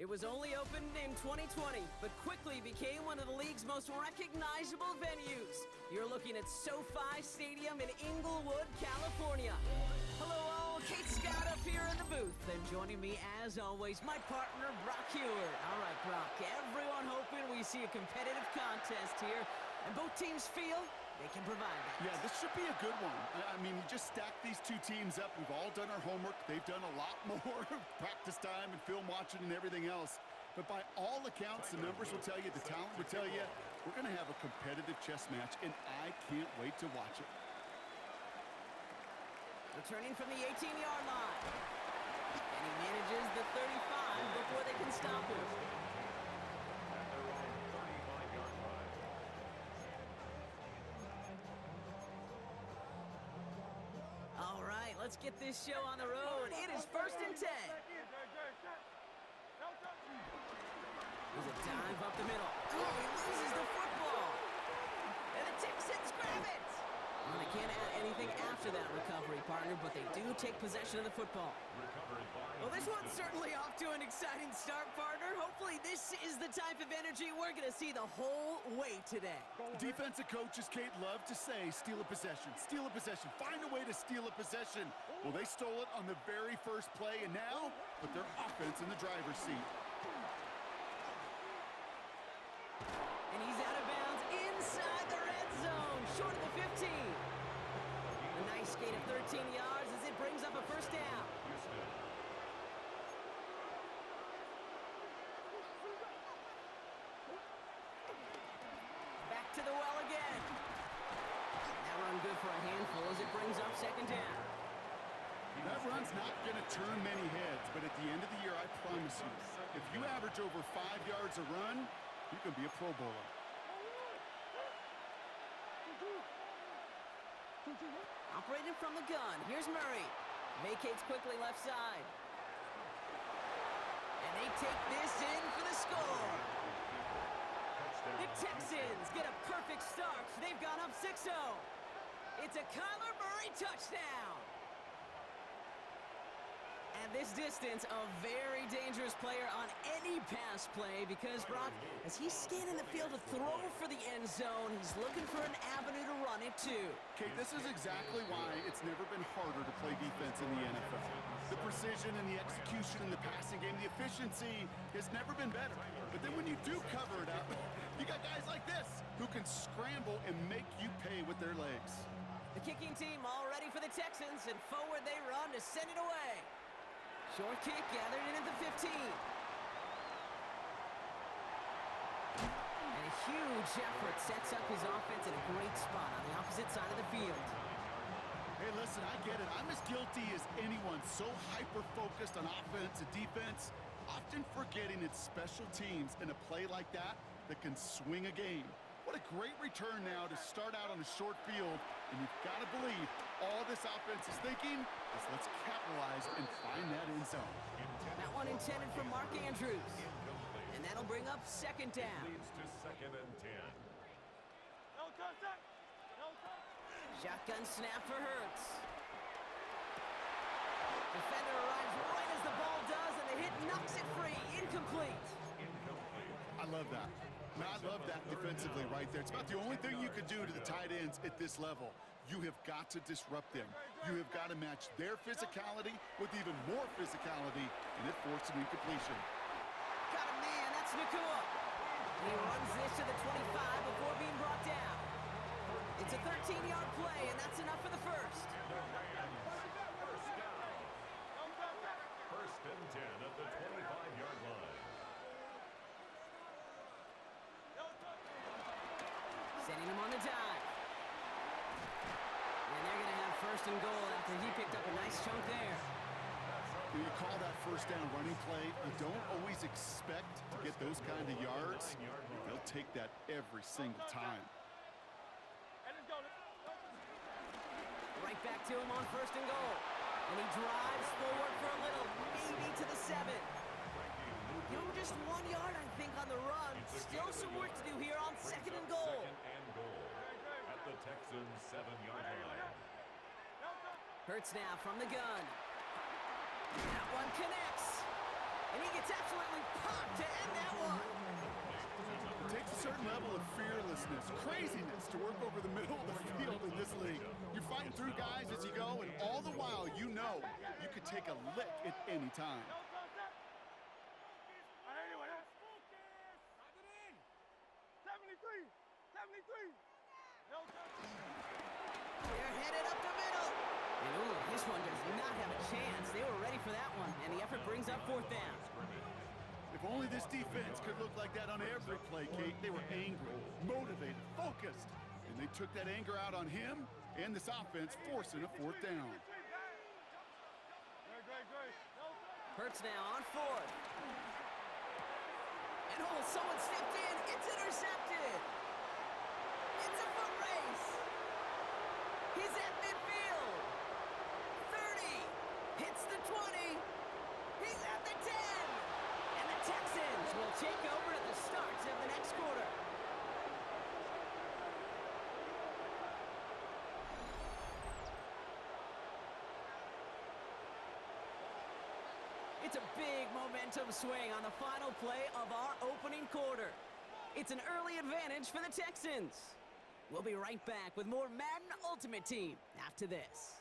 It was only opened in 2020, but quickly became one of the league's most recognizable venues. You're looking at SoFi Stadium in Inglewood, California. Hello all, Kate Scott up here in the booth, and joining me as always, my partner Brock Heward. All right, Brock, everyone hoping we see a competitive contest here, and both teams feel they can provide that. Yeah, this should be a good one. I mean, you just stack these two teams up. We've all done our homework. They've done a lot more practice time and film watching and everything else. But by all accounts, the numbers will tell you, the talent will tell you, we're going to have a competitive chess match, and I can't wait to watch it. Returning from the 18-yard line. And he manages the 35 before they can stop him. All right, let's get this show on the road. It is 1st and 10. There's a dive up the middle. Oh, he loses the football. And the Texans grab it. Well, they can't add anything after that recovery, partner, but they do take possession of the football. Well, this one's certainly off to an exciting start, partner. Hopefully this is the type of energy we're going to see the whole way today. Defensive coaches, Kate, love to say, steal a possession, find a way to steal a possession. Well, they stole it on the very first play, and now put their offense in the driver's seat. And he's out of bounds inside the red zone, short of the 15. A nice gain of 13 yards as it brings up a first down. Back to the well again. That run good for a handful as it brings up second down. That run's not going to turn many heads, but at the end of the year, I promise you, if you average over 5 yards a run, you can be a Pro Bowler. Operating from the gun, here's Murray. Vacates quickly left side. And they take this in for the score. The Texans get a perfect start. They've gone up 6-0. It's a Kyler Murray touchdown. At this distance, a very dangerous player on any pass play because, Brock, as he's scanning the field to throw for the end zone, he's looking for an avenue to run it to. Kate, this is exactly why it's never been harder to play defense in the NFL. The precision and the execution in the passing game, the efficiency has never been better. But then when you do cover it up, you got guys like this who can scramble and make you pay with their legs. The kicking team all ready for the Texans, and forward they run to send it away. Short kick gathered in at the 15. And a huge effort sets up his offense in a great spot on the opposite side of the field. Hey, listen, I get it. I'm as guilty as anyone. So hyper-focused on offense and defense, often forgetting it's special teams in a play like that can swing a game. What a great return now to start out on a short field, and you've got to believe all this offense is thinking is let's capitalize and find that end zone. That one intended for Mark Andrews, and that'll bring up second down. Leads to 2nd and 10. Shotgun snap for Hurts. Defender arrives right as the ball does, and the hit knocks it free. Incomplete. I love that. I love that defensively right there. It's about the only thing you could do to the tight ends at this level. You have got to disrupt them. You have got to match their physicality with even more physicality, and it forced an incompletion. Got a man, that's Nakua. He runs this to the 25 before being brought down. It's a 13-yard play, and that's enough for the first. First and 10 at the 25-yard line. Sending him on the dive. And they're going to have 1st and goal after he picked up a nice chunk there. When you call that first down running play, you don't always expect to get those kind of yards. They'll take that every single time. Right back to him on 1st and goal. And he drives forward for a little, maybe to the 7. You know, just 1 yard, I think, on the run. Still some work to do here on 2nd and goal. 2nd and goal at the Texans' 7-yard line. Hurts now from the gun. That one connects. And he gets absolutely popped to end that one. It takes a certain level of fearlessness, craziness to work over the middle of the field in this league. You're fighting through guys as you go, and all the while you know you could take a lick at any time. They're headed up the middle. And ooh, this one does not have a chance. They were ready for that one, and the effort brings up fourth down. If only this defense could look like that on every play, Kate. They were angry, motivated, focused, and they took that anger out on him and this offense, forcing a fourth down. Hurts now on fourth. And oh, someone stepped in. It's intercepted. It's a foot race. He's at midfield. 30. Hits the 20. He's at the 10. And the Texans will take over at the start of the next quarter. It's a big momentum swing on the final play of our opening quarter. It's an early advantage for the Texans. We'll be right back with more Madden Ultimate Team after this.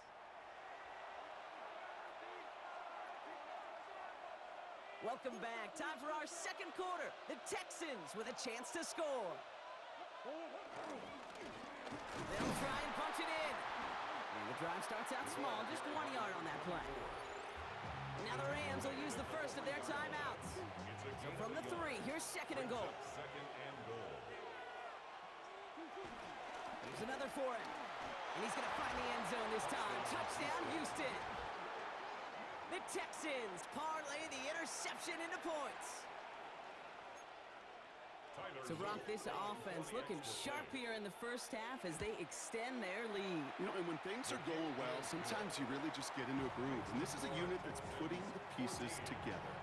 Welcome back. Time for our second quarter. The Texans with a chance to score. They'll try and punch it in. And the drive starts out small, just 1 yard on that play. Now the Rams will use the first of their timeouts. So from the 3, here's second and goal. Here's another for him. And he's going to find the end zone this time. Touchdown, Houston. The Texans parlay the interception into points. So, Brock, this offense looking sharp here in the first half as they extend their lead. You know, and when things are going well, sometimes you really just get into a groove. And this is a unit that's putting the pieces together.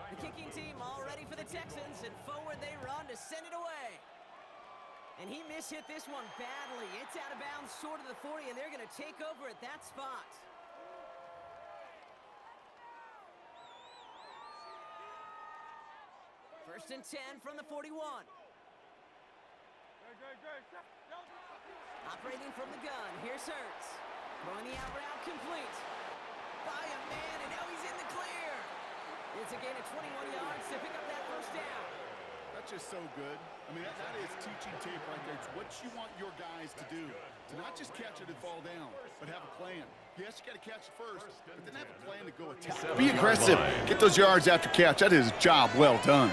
The kicking team all ready for the Texans, and forward they run to send it away. And he mishit this one badly. It's out of bounds short of the 40, and they're going to take over at that spot. First and 10 from the 41. Operating from the gun, here's Hurts. Throwing the out route complete. By a man, and now he's in the clear. It's a gain of 21 yards to pick up that first down. That's just so good. I mean, that is teaching tape right there. It's what you want your guys to do. To not just catch it and fall down, but have a plan. Yes, you got to catch it first, but then have a plan to go attack. Be aggressive. Get those yards after catch. That is a job well done.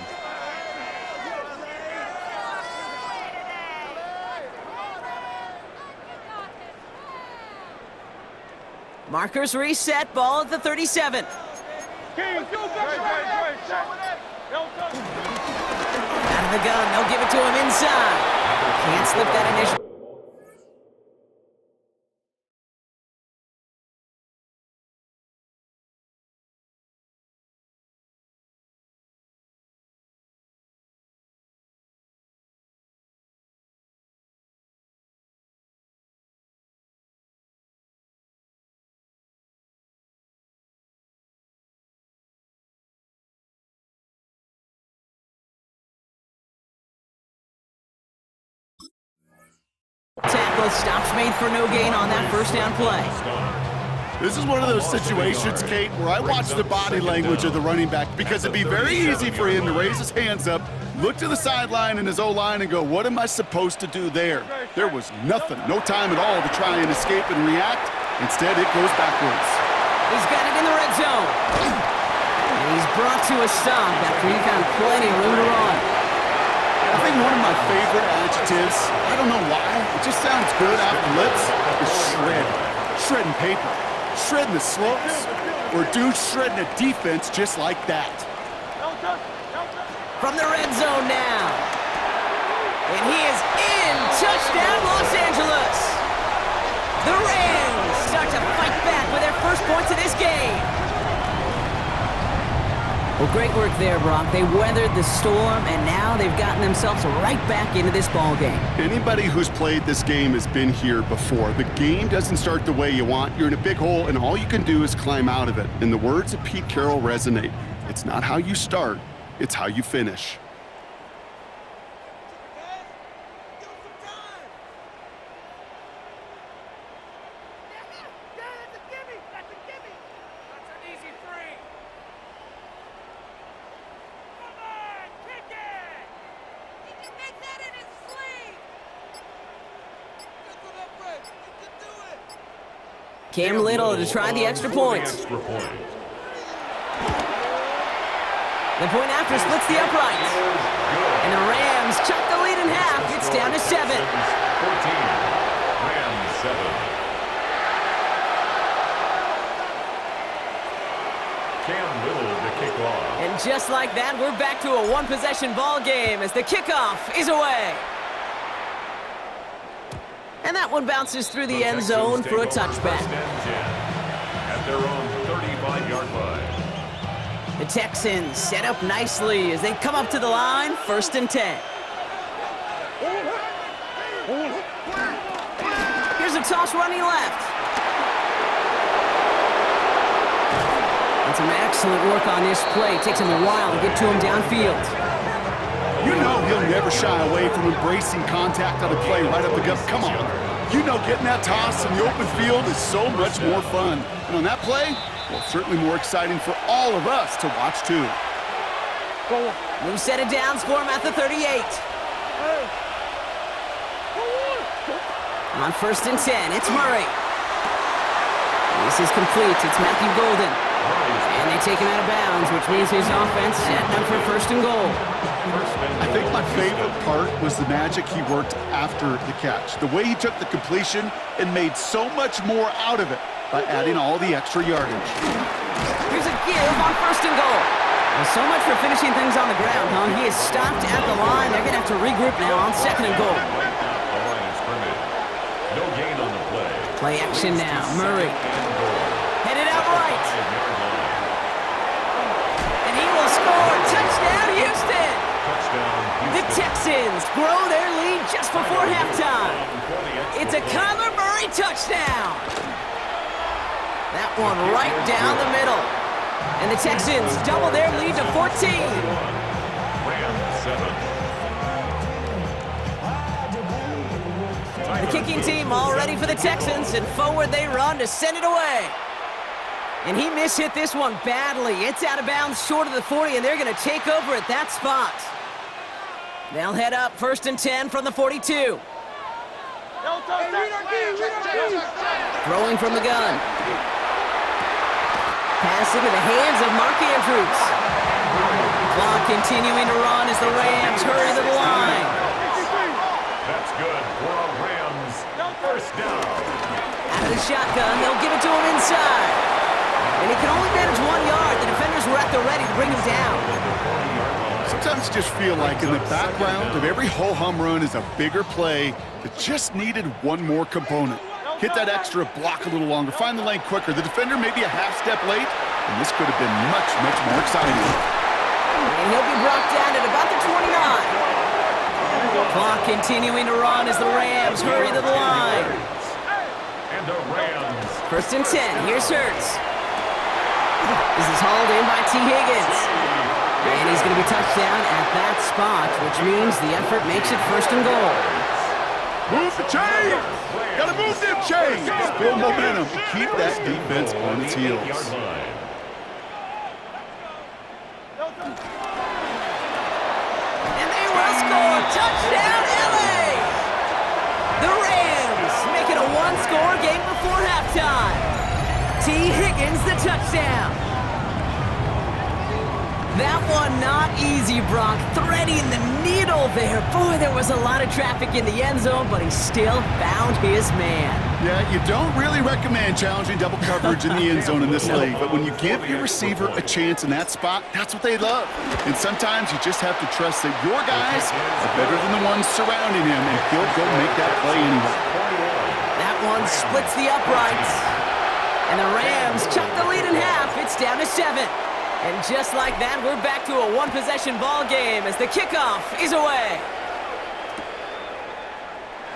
Markers reset, ball at the 37. Out of the gun, they'll give it to him inside. Can't slip that initial. Tackle stops made for no gain on that first down play. This is one of those situations, Kate, where I watch the body language of the running back because it'd be very easy for him to raise his hands up, look to the sideline in his O-line and go, what am I supposed to do there? There was nothing, no time at all to try and escape and react. Instead, it goes backwards. He's got it in the red zone. And he's brought to a stop after he found plenty of room to run. I think one of my favorite adjectives, I don't know why, it just sounds good off the lips, is shred. Shredding paper. Shredding the slopes. Or dude shredding a defense just like that. From the red zone now. And he is in. Touchdown, Los Angeles. The Rams start to fight back with their first points of this game. Well, great work there, Brock. They weathered the storm, and now they've gotten themselves right back into this ball game. Anybody who's played this game has been here before. The game doesn't start the way you want. You're in a big hole, and all you can do is climb out of it. And the words of Pete Carroll resonate. It's not how you start, it's how you finish. Cam Little to try the extra point. The point after splits the uprights. And the Rams chop the lead in half. It's down to 7. 14. Rams 7. Cam Little to kick off. And just like that, we're back to a one-possession ball game as the kickoff is away. And that one bounces through the end zone for a touchback. At their own 35-yard line. The Texans set up nicely as they come up to the line, 1st and 10. Here's a toss running left. And some excellent work on this play. It takes him a while to get to him downfield. You know he'll never shy away from embracing contact on a play right up the gut. Come on. You know getting that toss in the open field is so much more fun. And on that play, well, certainly more exciting for all of us to watch, too. New set of downs for him at the 38. On 1st and 10, it's Murray. This is complete. It's Matthew Golden. And they take him out of bounds, which means his offense setting up for 1st and goal. I think my favorite part was the magic he worked after the catch. The way he took the completion and made so much more out of it by adding all the extra yardage. Here's a give on 1st and goal. Well, so much for finishing things on the ground, huh? He is stopped at the line. They're going to have to regroup now on 2nd and goal. The line of scrimmage. No gain on the play. Play action now. Murray. Headed out right. And he will score. Touchdown, Houston. The Texans grow their lead just before halftime. It's a Kyler Murray touchdown. That one right down the middle. And the Texans double their lead to 14. The kicking team all ready for the Texans, and forward they run to send it away. And he mishit this one badly. It's out of bounds short of the 40, and they're going to take over at that spot. They'll head up 1st and 10 from the 42. Throwing from the gun. Pass into the hands of Mark Andrews. Clock continuing to run as the Rams hurry to the line. That's good for a Rams 1st down. Out of the shotgun, they'll give it to him inside. And he can only manage 1 yard. The defenders were at the ready to bring him down. Sometimes you just feel like in the background of every ho-hum run is a bigger play that just needed one more component. Hit that extra block a little longer, find the lane quicker. The defender may be a half step late, and this could have been much, much more exciting. And he'll be brought down at about the 29. Clock continuing to run as the Rams hurry to the line. And the Rams. 1st and 10, here's Hurts. This is hauled in by T. Higgins. And he's going to be touchdown at that spot, which means the effort makes it 1st and goal. Move the chains! Gotta move them chains! Build momentum to keep that defense on its heels. And they will score! Touchdown, LA! The Rams make it a one-score game before halftime. T. Higgins, the touchdown. That one not easy, Brock. Threading the needle there. Boy, there was a lot of traffic in the end zone, but he still found his man. Yeah, you don't really recommend challenging double coverage in the end zone in this league, but when you give your receiver a chance in that spot, that's what they love. And sometimes you just have to trust that your guys are better than the ones surrounding him, and he'll go make that play anyway. That one splits the uprights. And the Rams chop the lead in half. It's down to 7. And just like that, we're back to a one-possession ball game as the kickoff is away.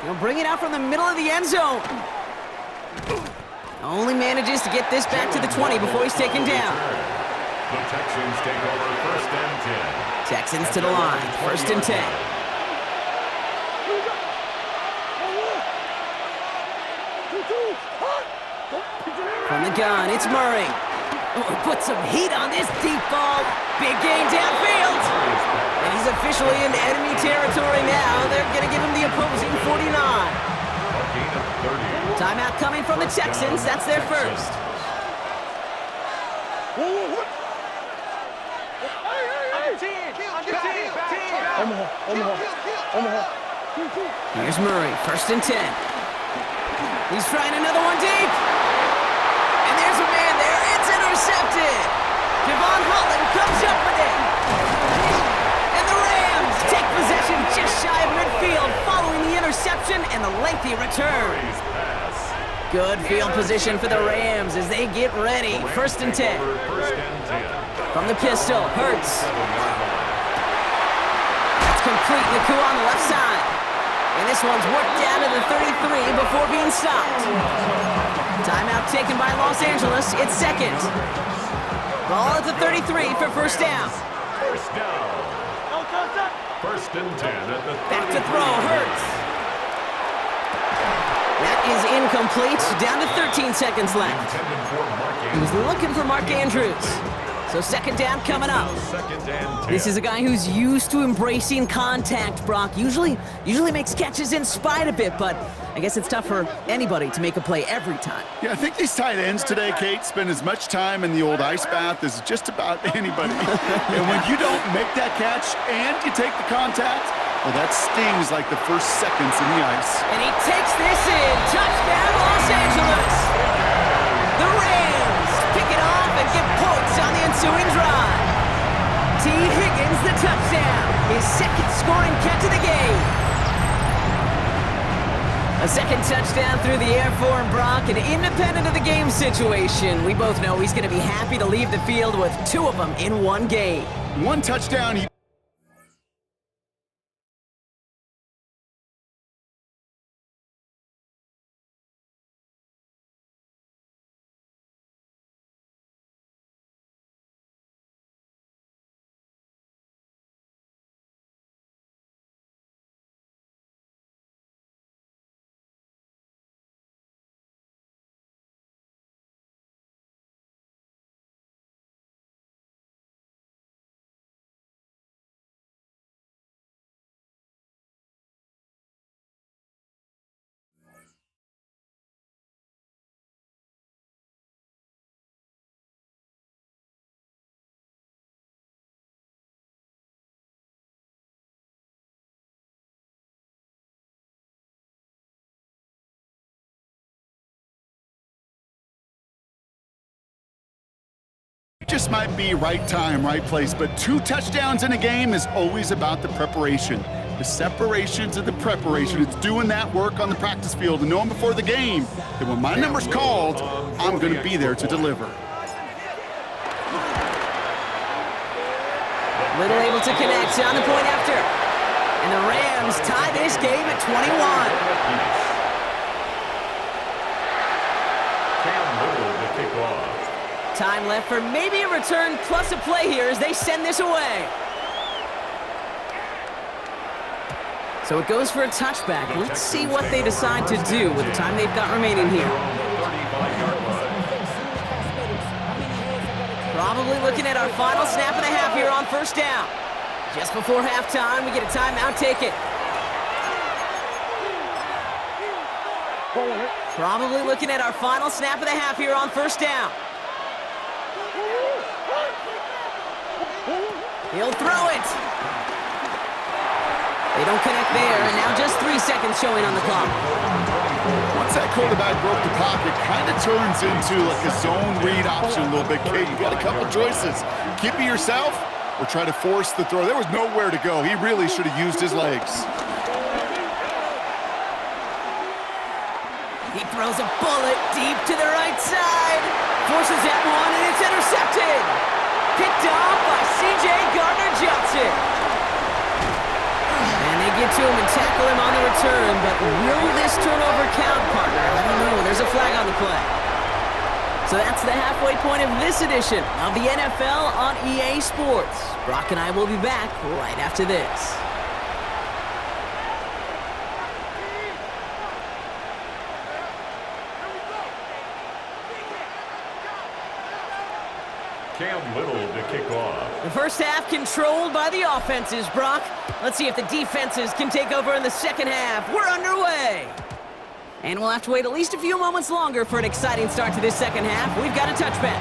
He'll bring it out from the middle of the end zone. Only manages to get this back to the 20 before he's taken down. The Texans take over first and 10. Texans to the line, first and 10. From the gun, it's Murray. Oh, put some heat on this deep ball. Big gain downfield. And he's officially in enemy territory now. They're going to give him the opposing 49. A gain of 30. Timeout coming from the Texans. That's their first. Here's Murray, first and 10. He's trying another one deep. And there's a man there. It's intercepted. Javon Holland comes up with it. And the Rams take possession just shy of midfield following the interception and the lengthy return. Good field position for the Rams as they get ready. First and 10. From the pistol, Hurts. That's complete. Naku on the left side. And this one's worked down to the 33 before being stopped. Timeout taken by Los Angeles. It's second. Ball at the 33 for first down. First down. First and 10 at the 33. Back to throw, Hurts. That is incomplete. Down to 13 seconds left. He was looking for Mark Andrews. So second down coming up. This is a guy who's used to embracing contact, Brock. Usually makes catches in spite of it, but I guess it's tough for anybody to make a play every time. Yeah, I think these tight ends today, Kate, spend as much time in the old ice bath as just about anybody. And when you don't make that catch and you take the contact, well, that stings like the first seconds in the ice. And he takes this in. Touchdown, Los Angeles. The Rams pick it off and get points on the ensuing drive. T. Higgins, the touchdown. His second scoring catch of the game. A second touchdown through the air for him, Brock, and independent of the game situation, we both know he's going to be happy to leave the field with two of them in one game. One touchdown. Just might be right time, right place, but 2 touchdowns in a game is always about the preparation. The separations of the preparation. It's doing that work on the practice field and knowing before the game that when my number's called, I'm going to be there to deliver. Little able to connect on the point after. And the Rams tie this game at 21. Time left for maybe a return plus a play here as they send this away. So it goes for a touchback. Let's see what they decide to do with the time they've got remaining here. Probably looking at our final snap and a half here on first down. Just before halftime, we get a timeout taken. Probably looking at our final snap and a half here on first down. He'll throw it. They don't connect there, and now just 3 seconds showing on the clock. Once that quarterback broke the pocket, kind of turns into like a zone read option a little bit, Kate. You got a couple choices. Keep it yourself or try to force the throw. There was nowhere to go. He really should have used his legs. He throws a bullet deep to the right side. Forces that one, and it's intercepted. Picked off by C.J. Gardner-Johnson. And they get to him and tackle him on the return, but will this turnover count, partner? I don't know. There's a flag on the play. So that's the halfway point of this edition of the NFL on EA Sports. Brock and I will be back right after this. Cam Little to kick off. The first half controlled by the offenses, Brock. Let's see if the defenses can take over in the second half. We're underway. And we'll have to wait at least a few moments longer for an exciting start to this second half. We've got a touchback.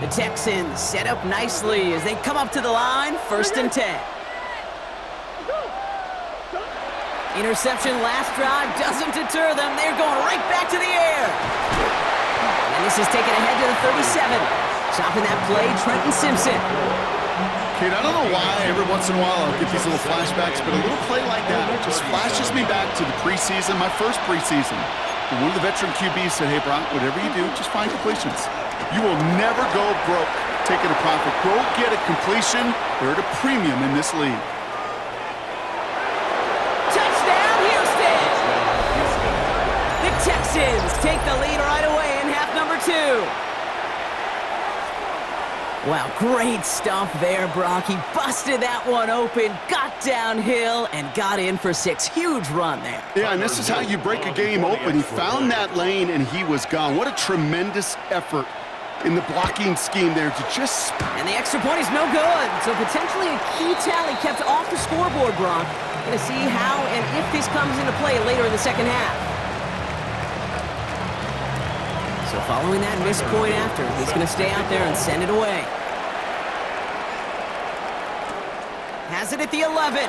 The Texans set up nicely as they come up to the line, 1st and 10. Interception last drive doesn't deter them. They're going right back to the air. And this is taken ahead to the 37. Chopping that play, Trenton Simpson. Kate, I don't know why every once in a while I'll get these little flashbacks, but a little play like that just flashes me back to the preseason, my first preseason. And one of the veteran QBs said, hey, Brock, whatever you do, just find completions. You will never go broke taking a profit. Go get a completion. They're at a premium in this league. Touchdown, Houston! The Texans take the lead right away in half number 2. Wow, great stuff there, Brock. He busted that one open, got downhill, and got in for 6. Huge run there. Yeah, and this is how you break a game open. He found that lane, and he was gone. What a tremendous effort in the blocking scheme there to just... And the extra point is no good. So potentially a key tally kept off the scoreboard, Brock. Going to see how and if this comes into play later in the second half. So following that missed point after, he's going to stay out there and send it away. Has it at the 11.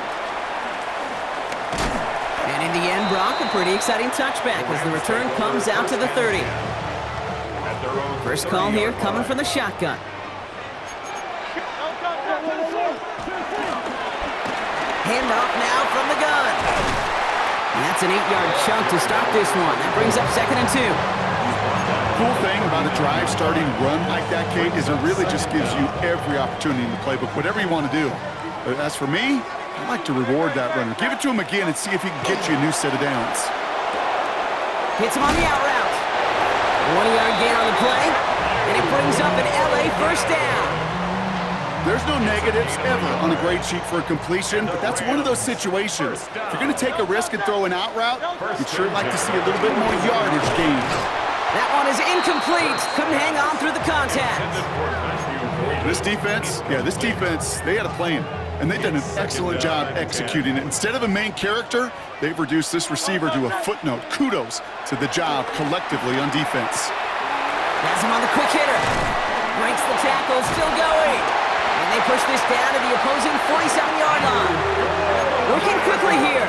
And in the end, Brock, a pretty exciting touchback as the return comes out to the 30. First call here coming from the shotgun. Handoff now from the gun. And that's an 8-yard chunk to start this one. That brings up 2nd and 2. Cool thing about a drive starting run like that, Kate, is it really just gives you every opportunity in the playbook, whatever you want to do. But as for me, I like to reward that runner. Give it to him again and see if he can get you a new set of downs. Hits him on the out route. 1-yard gain on the play, and it brings up an LA first down. There's no negatives ever on a grade sheet for a completion, but that's one of those situations. If you're going to take a risk and throw an out route, you'd sure like to see a little bit more yardage gained. That one is incomplete. Couldn't hang on through the contact. This defense, they had a plan, and they've done an excellent job executing it. Instead of a main character, they've reduced this receiver to a footnote. Kudos to the job collectively on defense. Has him on the quick hitter. Breaks the tackle, still going. And they push this down to the opposing 47-yard line. Working quickly here.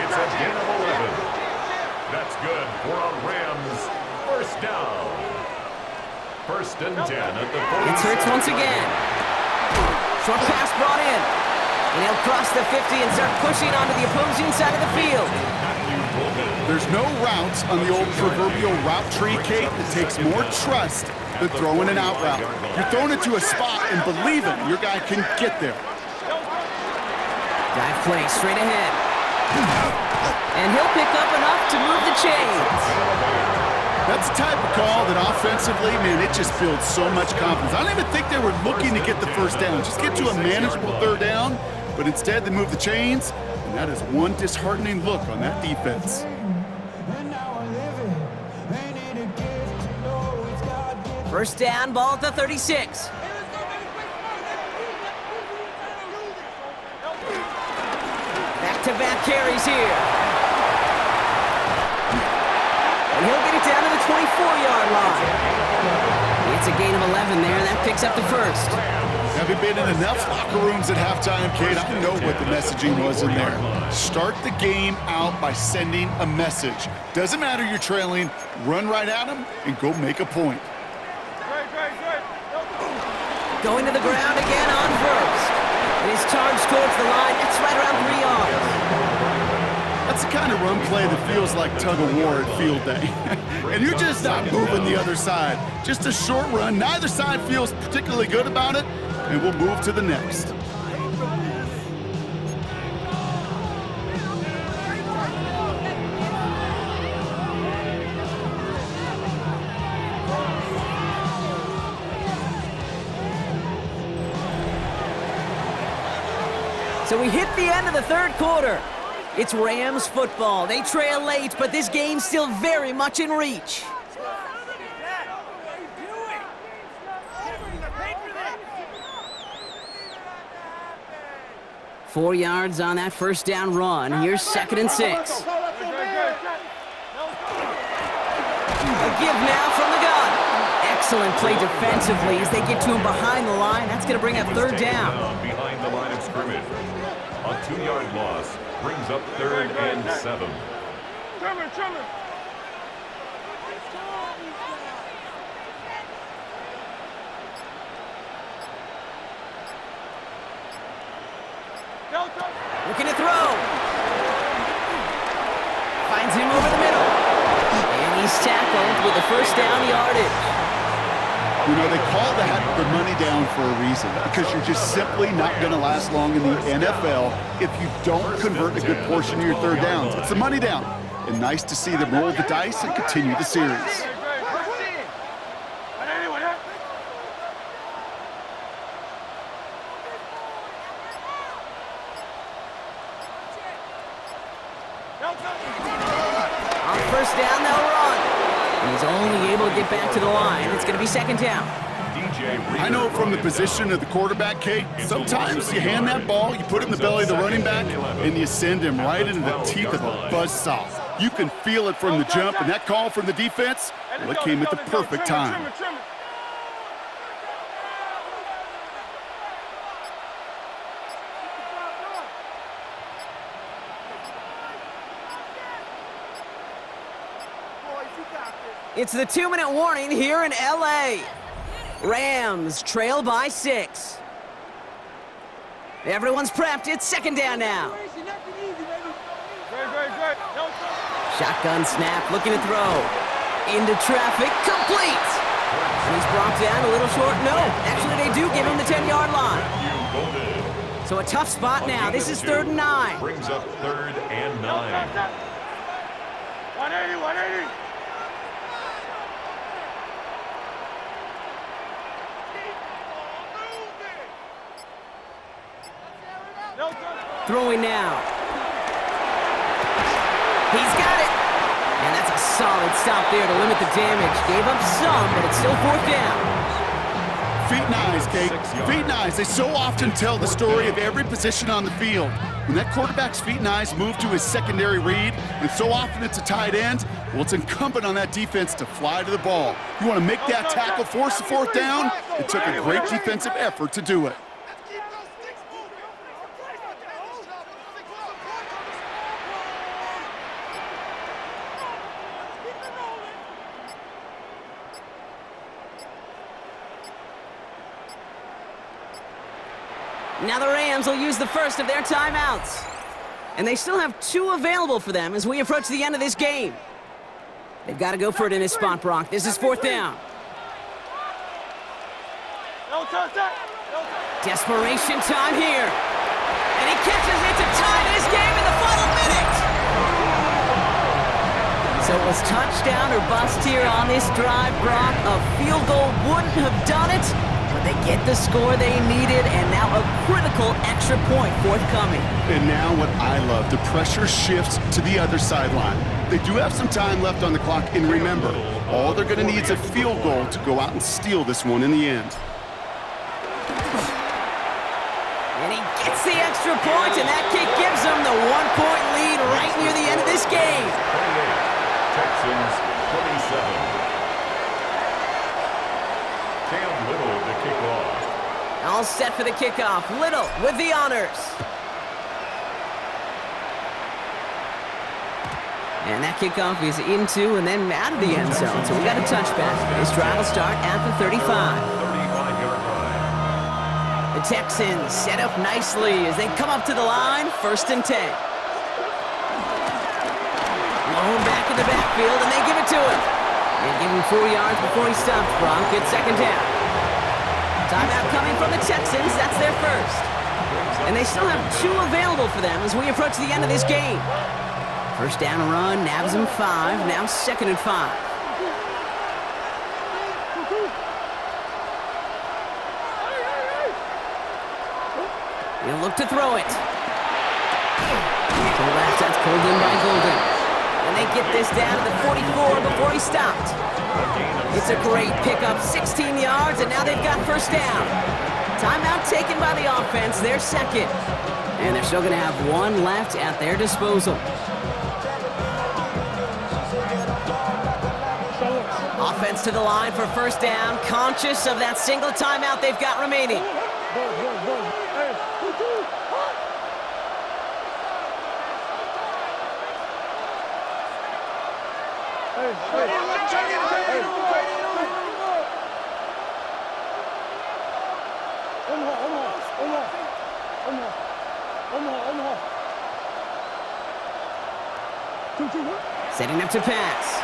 It's a gain of 11. That's good for a Rams first down. 1st and 10 at the 40. It's Hurts once again. Short pass brought in. And he'll cross the 50 and start pushing onto the opposing side of the field. There's no routes on the old proverbial route tree, Kate, that takes more trust than throwing an out route. You're throwing it to a spot and believing your guy can get there. Dive play straight ahead. And he'll pick up enough to move the chains. That's the type of call that offensively, man, it just builds so much confidence. I don't even think they were looking to get the first down. Just get to a manageable 3rd down, but instead they move the chains, and that is one disheartening look on that defense. First down, ball at the 36. Back-to-back carries here. And he'll get it down to the 24-yard line. It's a gain of 11 there, and that picks up the first. Having been in enough locker rooms at halftime, Kate, I know what the messaging was in there. Start the game out by sending a message. Doesn't matter you're trailing, run right at them and go make a point. Going to the ground again on first. And he's charged towards the line. That's right around 3 yards. That's the kind of run play that feels like tug-of-war at field day. And you're just not moving the other side. Just a short run. Neither side feels particularly good about it, and we'll move to the next. So we hit the end of the third quarter. It's Rams football. They trail late, but this game's still very much in reach. Four yards on that first down run. Here's 2nd and 6. A give now from the gun. Excellent play defensively as they get to him behind the line. That's going to bring up 3rd down. Behind the line of scrimmage. A 2-yard loss brings up 3rd and 7. Looking to throw. Finds him over the middle. And he's tackled with the first down yardage. You know, they call that the money down for a reason, because you're just simply not going to last long in the NFL if you don't convert a good portion of your 3rd downs. It's the money down. And nice to see them roll the dice and continue the series. On first down, they'll run. And he's only able to get back to the line. It's going to be 2nd down. I know from the position of the quarterback, Kate, sometimes you hand that ball, you put it in the belly of the running back, and you send him right into the teeth of a buzzsaw. You can feel it from the jump, and that call from the defense, well, it came at the perfect time. It's the 2-minute warning here in L.A. Rams trail by 6. Everyone's prepped. It's 2nd down now. Shotgun snap, looking to throw. Into traffic, complete. And he's brought down a little short. No, actually they do give him the 10-yard line. So a tough spot now. This is 3rd and 9. Brings up 3rd and 9. 180. Throwing now. He's got it. And that's a solid stop there to limit the damage. Gave up some, but it's still 4th down. Feet and eyes, Kate. Feet and eyes. They so often tell the story of every position on the field. When that quarterback's feet and eyes move to his secondary read, and so often it's a tight end, well, it's incumbent on that defense to fly to the ball. You want to make that tackle, force the 4th down? It took a great defensive effort to do it. Now the Rams will use the first of their timeouts. And they still have 2 available for them as we approach the end of this game. They've got to go for it in his spot, Brock. This is 4th down. Desperation time here. And he catches it to tie this game in the final minute. So it was touchdown or bust here on this drive, Brock. A field goal wouldn't have done it. But they get the score they needed, and now a critical extra point forthcoming. And now what I love, the pressure shifts to the other sideline. They do have some time left on the clock, and remember, all they're going to need is a field goal to go out and steal this one in the end. And he gets the extra point, and that kick gives them the 1-point lead right near the end of this game. 28, Texans 27. All set for the kickoff. Little with the honors. And that kickoff is into and then out of the end zone. So we got a touchback. This drive will start at the 35. 35-yard line. The Texans set up nicely as they come up to the line, 1st and 10. Blown back in the backfield, and they give it to him. They give him 4 yards before he stopped Gronk at 2nd down. Timeout coming from the Texans. That's their first. And they still have 2 available for them as we approach the end of this game. 1st down run, nabs him 5. Now 2nd and 5. He'll look to throw it. To the left, that's pulled in by Golden. And they get this down to the 44 before he stopped. It's a great pickup, 16 yards, and now they've got 1st down. Timeout taken by the offense, their 2nd. And they're still going to have 1 left at their disposal. Offense to the line for 1st down, conscious of that single timeout they've got remaining. Setting up to pass.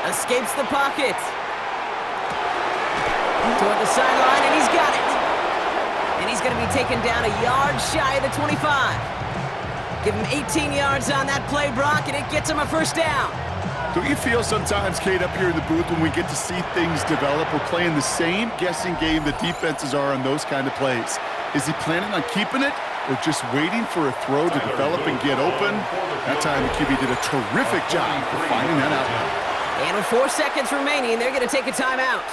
Escapes the pocket. Toward the sideline, and he's got it. And he's going to be taken down a yard shy of the 25. Give him 18 yards on that play, Brock, and it gets him a 1st down. Don't you feel sometimes, Kate, up here in the booth when we get to see things develop, we're playing the same guessing game the defenses are on those kind of plays? Is he planning on keeping it or just waiting for a throw to develop and get open? That time the QB did a terrific job of finding that out. And with 4 seconds remaining, they're going to take a timeout.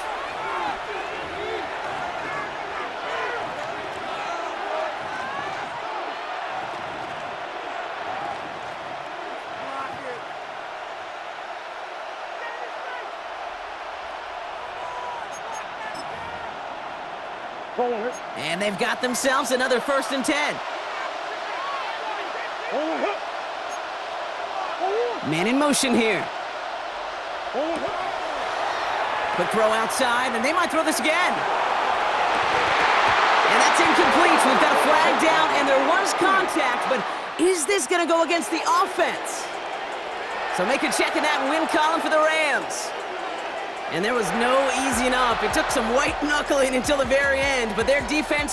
And they've got themselves another 1st and 10. Man in motion here. Quick throw outside, and they might throw this again. And that's incomplete. We've got a flag down, and there was contact, but is this going to go against the offense? So make a check in that win column for the Rams. And there was no easing up. It took some white knuckling until the very end, but their defense